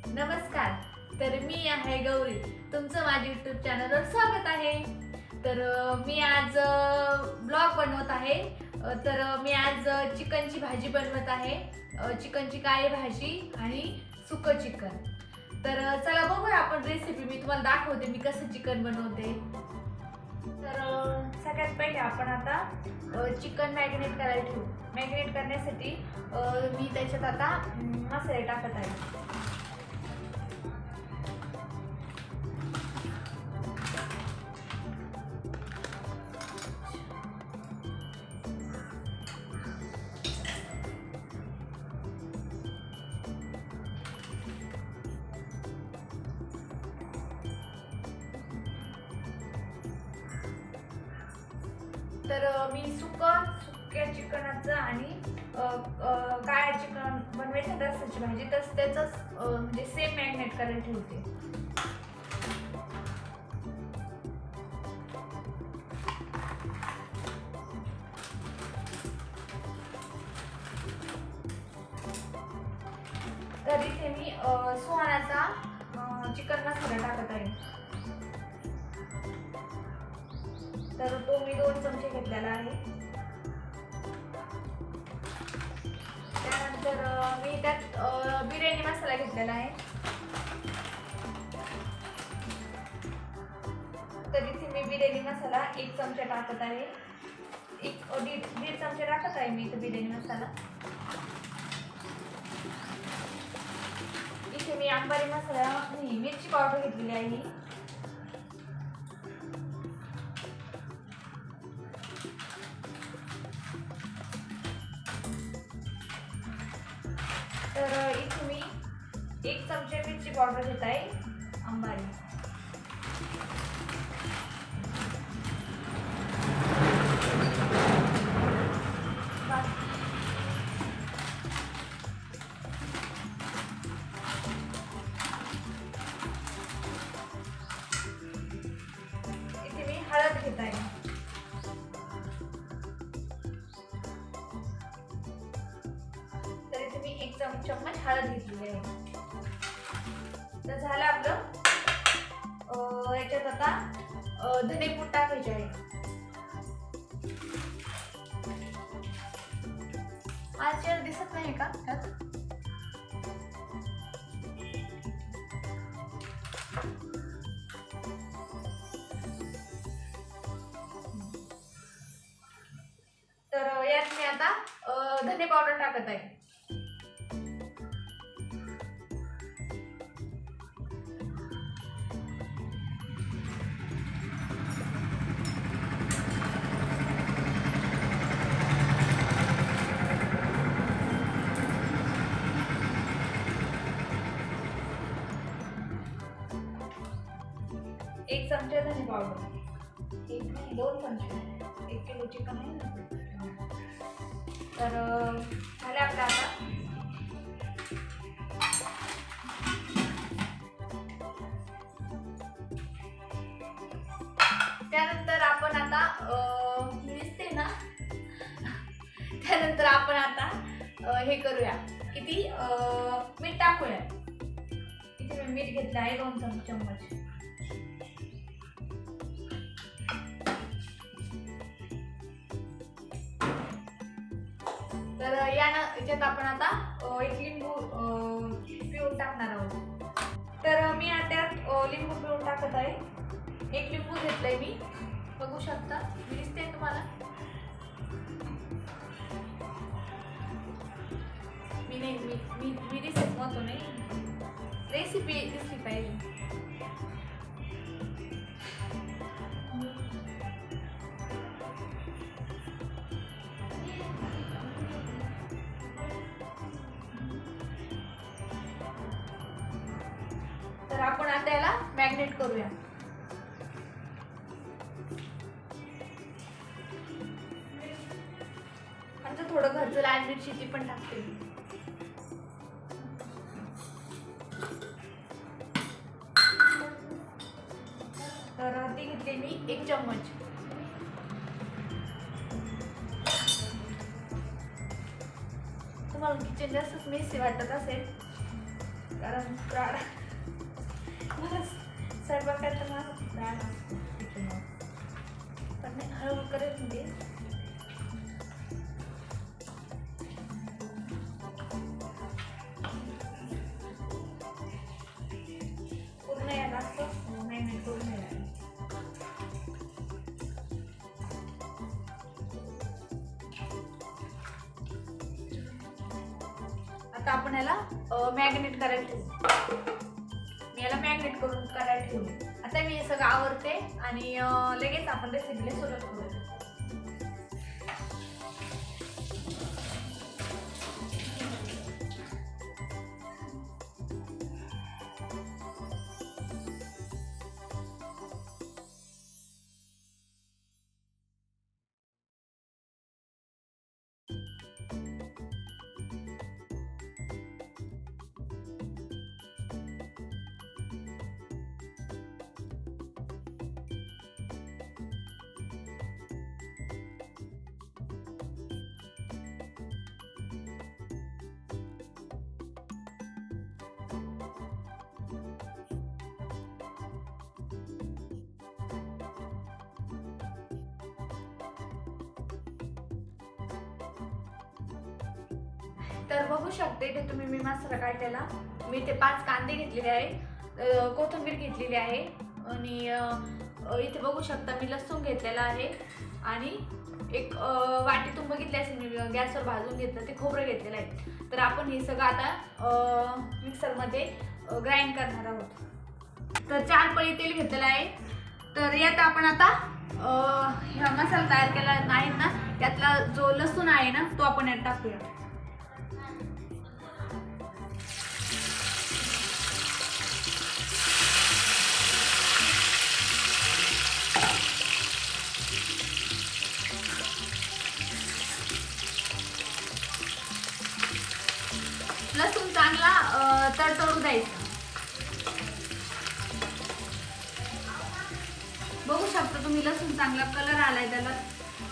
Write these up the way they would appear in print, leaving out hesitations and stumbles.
नमस्कार. तर मी आहे गौरी. तुमचं माझ्या YouTube चॅनलवर स्वागत आहे. तर मी आज ब्लॉग बनवत आहे. तर मी आज चिकनची भाजी बनवत आहे. चिकनची काळी भाजी आणि सुकं चिकन. तर चला बघूया आपण रेसिपी. मी तुम्हाला दाखवते मी कसं चिकन बनवते. तर सगळ्यात पहिले आपण आता चिकन मॅरिनेट करायला ठेवू. मॅरिनेट करण्यासाठी मी त्याच्यात आता मसाले टाकत आहे. तर मी सुक्या चिकनाचं आणि काळ्या चिकन बनवायचं रस्साची भाजी तसं त्याचंच म्हणजे सेम मॅरिनेट करायला ठेवते. तर इथे मी सुहानाचा चिकन मसाला टाकत आहे. तर तो मी 2 चमचे घेतलेला आहे. त्यानंतर मी त्यात बिर्याणी मसाला घेतलेला आहे. तर इथे मी बिर्याणी मसाला 1 चमचा टाकत आहे. दीड चमचे टाकत आहे मी इथे बिर्याणी मसाला. इथे मी अंबारी मसाला नाही मिरची पावडर घेतलेली आहे. तर इथे मी 1 चमचे मिरची पावडर घेत आहे अंबारी. इथे मी हळद घेत आहे. तर इथे मी 1 चम्मच हळद घेतलेली आहे. तर झालं आपलं. याच्यात आता धनेपूड टाकायचे आहे. माझ्या दिसत नाही का त्यात? तर यात मी आता धने पावडर टाकत आहे. एक चमचा धने पावडर. 1 नाही 2 चमचे. 1 किलो चिकन आहे ना. तर झाले आपलं आता. त्यानंतर आपण आता दिसते ना. त्यानंतर आपण आता हे करूया. किती मीठ टाकूया. इथे मी मीठ घेतलं आहे 2 चम्मच. तर याच्यात आपण आता 1 लिंबू पिळून टाकणार आहोत. तर मी त्यात लिंबू पिळून टाकत आहे. 1 लिंबू घेतलंय मी. बघू शकता मी दिसते तुम्हाला. मी दिसत नव्हतो नाही. रेसिपी दिसली पाहिजे. तर आपण आता याला मॅरिनेट करूया. आमचं थोडं घरचं लाल मिरची पण टाकते. तर ती घेतली मी 1 चम्मच. तुम्हाला किचन जास्तच मेसी वाटत असेल कारण स्वयंपाकाचं ना पण मी हळूहळू करेल म्हणजे पूर्ण यायला असतं नाही पूर्ण यायला. आता आपण याला मॅग्नेट करायला ठेवू. मी याला मॅग्नेट करून करायला ठेवू. आता मी हे सगळं आवरते आणि लगेच आपण रेसिपीला सुरुवात करू. तर बघू शकते ते तुम्ही मी मसाला काढलेला. मी ते 5 कांदे घेतलेले आहे, कोथिंबीर घेतलेली आहे आणि इथे बघू शकता मी लसूण घेतलेला आहे आणि एक वाटीतून बघितले असेल मी गॅसवर भाजून घेतलं ते खोबरं घेतलेलं आहे. तर आपण हे सगळं आता मिक्सरमध्ये ग्राइंड करणार आहोत. तर 4 पळी तेल घेतलेलं आहे. तर यात आपण आता मसाला तयार केला आहे ना, त्यातला जो लसूण आहे ना तो आपण यात टाकूया. लसूण चांगला तडतडू द्यायचा. बघू शकता तुम्ही लसूण चांगला कलर आलाय त्याला.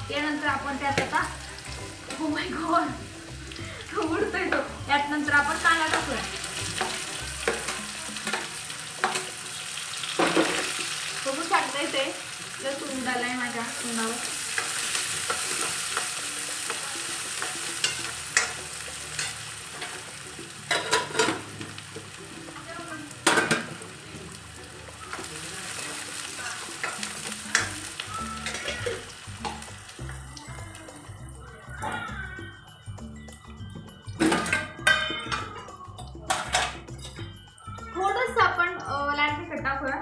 त्यानंतर आपण त्यात आता ओ माय गॉड उडतोय तो. त्यानंतर आपण कांदा टाकूया. बघू शकता इथे लसूण उडालाय माझ्या तोंडावर. थोडंसं आपण लाल तिखट टाकूया.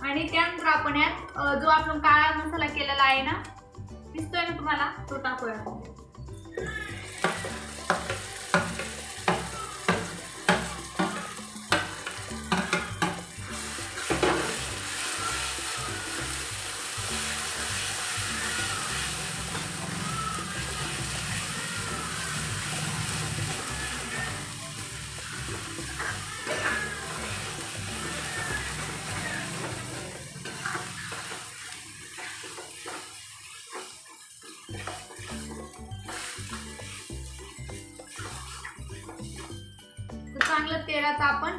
आणि त्यानंतर आपण यात जो आपण काळा मसाला केलेला आहे ना, दिसतोय ना तुम्हाला, तो टाकूया. चांगलं तेलात आपण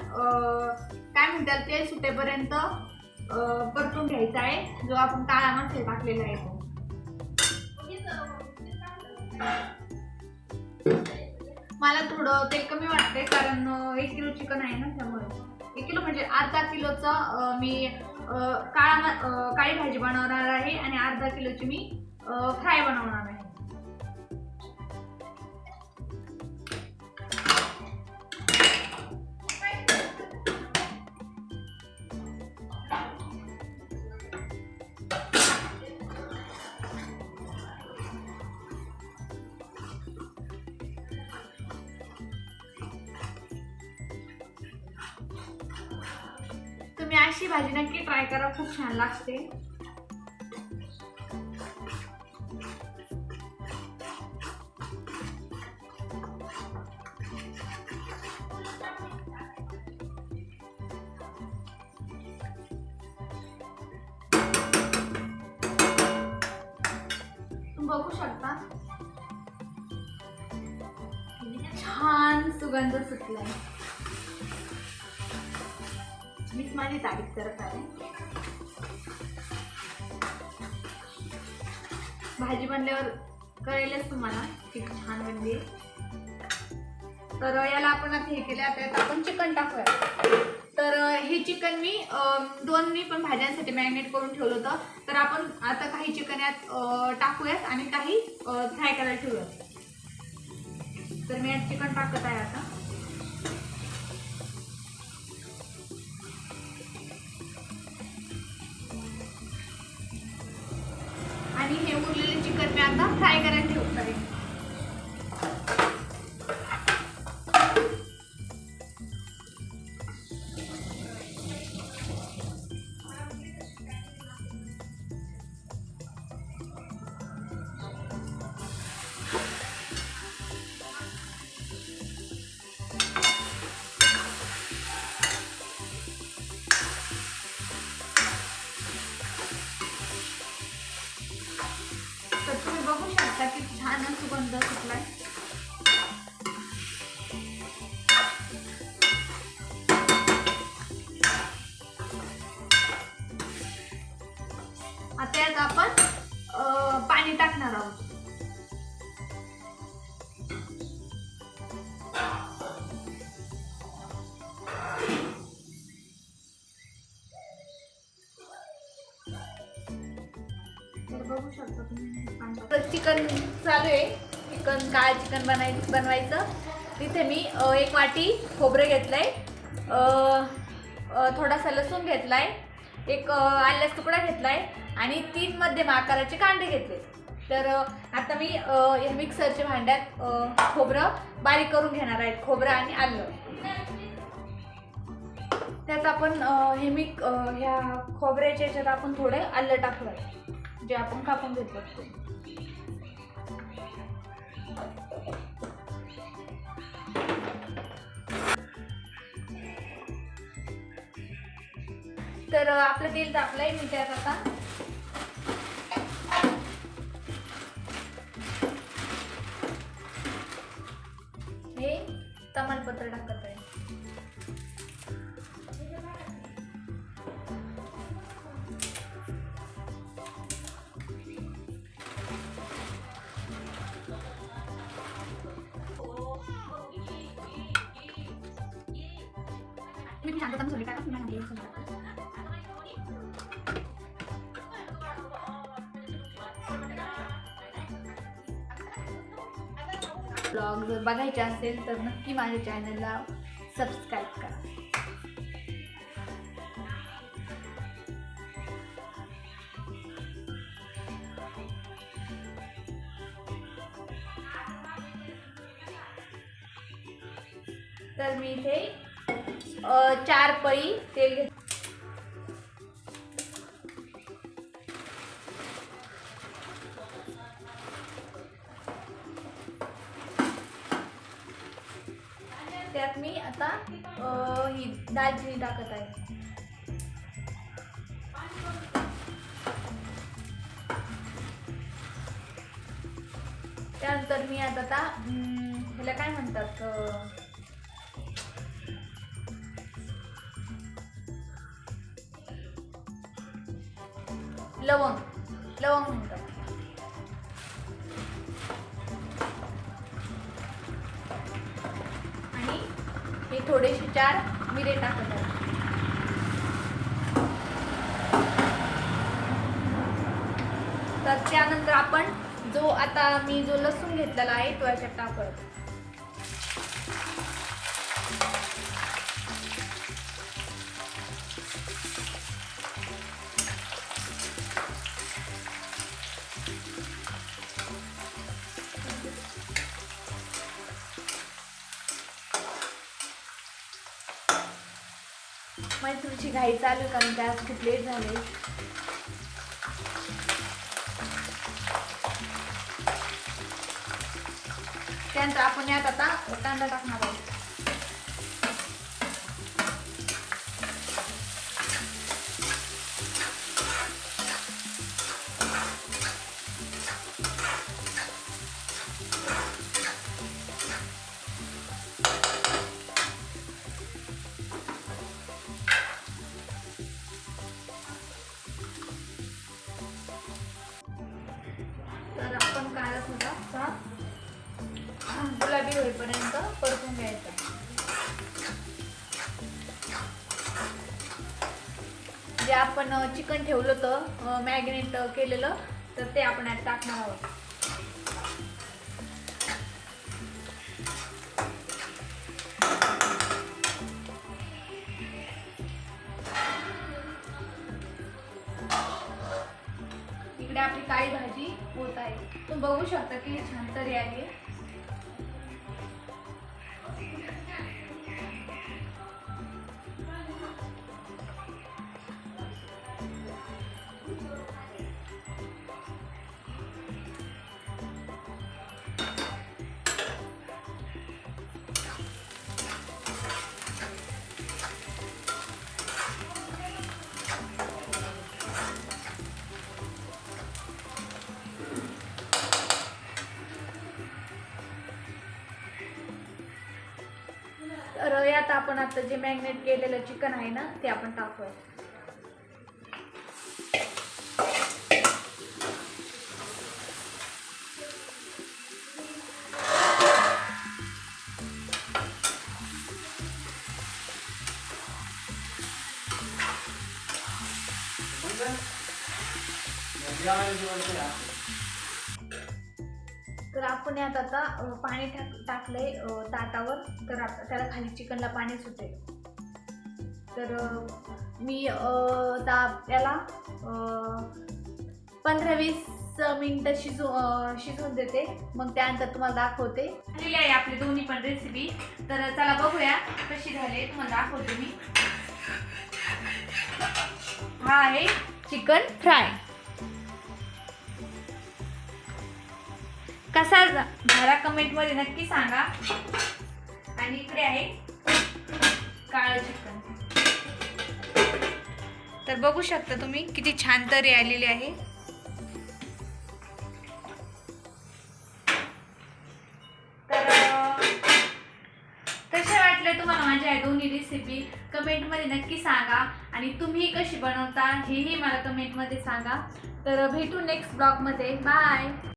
काय म्हणतात तेल सुटेपर्यंत परतून घ्यायचा आहे जो आपण काळा मसाला टाकलेला आहे तो. मला थोडं तेल कमी वाटतंय कारण 1 किलो चिकन आहे ना, त्यामुळे 1 किलो म्हणजे अर्धा किलोचं मी काळी भाजी बनवणार आहे आणि अर्धा किलोची मी फ्राय बनवणार आहे. तुम्ही अशी भाजी नक्की ट्राय करा, खूप छान लागते. बघू शकता छान सुगंध सुटलाय. मीच माझी तारीफ करत आहे. भाजी बनल्यावर कळेलच तुम्हाला की छान बनली. तर याला आपण आता हे केले. आता आपण चिकन टाकूया. तर हे चिकन मी दोन्ही पण भाज्यांसाठी मॅरिनेट करून ठेवलं होतं. तर आपण आता काही चिकन यात टाकूयात आणि काही फ्राय करायला ठेवूयात. तर मी यात चिकन टाकत आहे आता. आणि हे उरलेले चिकन मी आता फ्राय करायला ठेवत आहे. तर तुम्ही बघू शकता की छान सुगंध सुटलाय. आता यात आपण पाणी टाकणार आहोत. तर बघू शकता तुम्ही चिकन चालू आहे. काळ चिकन बनवायचं. तिथे मी 1 वाटी खोबरं घेतलंय, थोडासा लसूण घेतलाय, एक आल्याचा तुकडा घेतलाय आणि 3 मध्यम आकाराचे कांदे घेतले. तर आता मी या मिक्सरच्या भांड्यात खोबरं बारीक करून घेणार आहे. खोबरं आणि आलं त्यात आपण ह्या खोबऱ्याच्या ह्याच्यात आपण थोडे आलं टाकूया जे आपण कापून घेतलं. तर आपलं तेल तापलंय. मी त्यात आता हे तमालपत्र टाकत आहे. मी सांगतो सोडी टाका. ब्लॉग जर बघायचे असेल तर नक्की माझ्या चॅनलला सबस्क्राईब करा. तर मी इथे 4 पळी तेल घेतले. त्यात मी आता ही दालचिनी टाकत आहे. त्यानंतर मी आता ह्याला काय म्हणतात लवंग म्हणतात. आणि हे थोडेसे 4 मिरे टाकत आहे. तर त्यानंतर आपण मी जो लसूण घेतलेला आहे तो याच्यात टाकत. माझी थोडीशी घाई चालू आहे कारण त्यात खूप लेट झाले. त्यानंतर आपण यात आता कांदा टाकणार आहोत. लाल होईपर्यंत परतून घ्यायचं. जे आपण चिकन ठेवलं होतं मॅरिनेट केलेलं, तर ते आपण यात टाकणार आहोत. इकडे आपली काळी भाजी होत आहे. तुम्ही बघू शकता की छान तरी आहे. तर यात आपण आता जे मॅरिनेट केलेलं चिकन आहे ना, ते आपण टाकूया. तर आपण यात आता पाणी टाकलंय ताटावर. तर त्याला खाली चिकनला पाणी सुटेल. तर मी याला 15-20 मिनिटं शिजवून देते. मग त्यानंतर तुम्हाला दाखवते. झालेली आहे आपली दोन्ही पण रेसिपी. तर चला बघूया कशी झाली, तुम्हाला दाखवते मी. हा आहे चिकन फ्राय. कसा झाला कमेंटमध्ये नक्की सांगा. आणि इकडे आहे काळं चिकन. तर बघू शकता तुम्ही किती छान तरी आलेली आहे. तर कशा वाटल्या तुम्हाला माझ्या या दोन्ही रेसिपी कमेंटमध्ये नक्की सांगा. आणि तुम्ही कशी बनवता हेही मला कमेंटमध्ये सांगा. तर भेटू नेक्स्ट ब्लॉगमध्ये. बाय.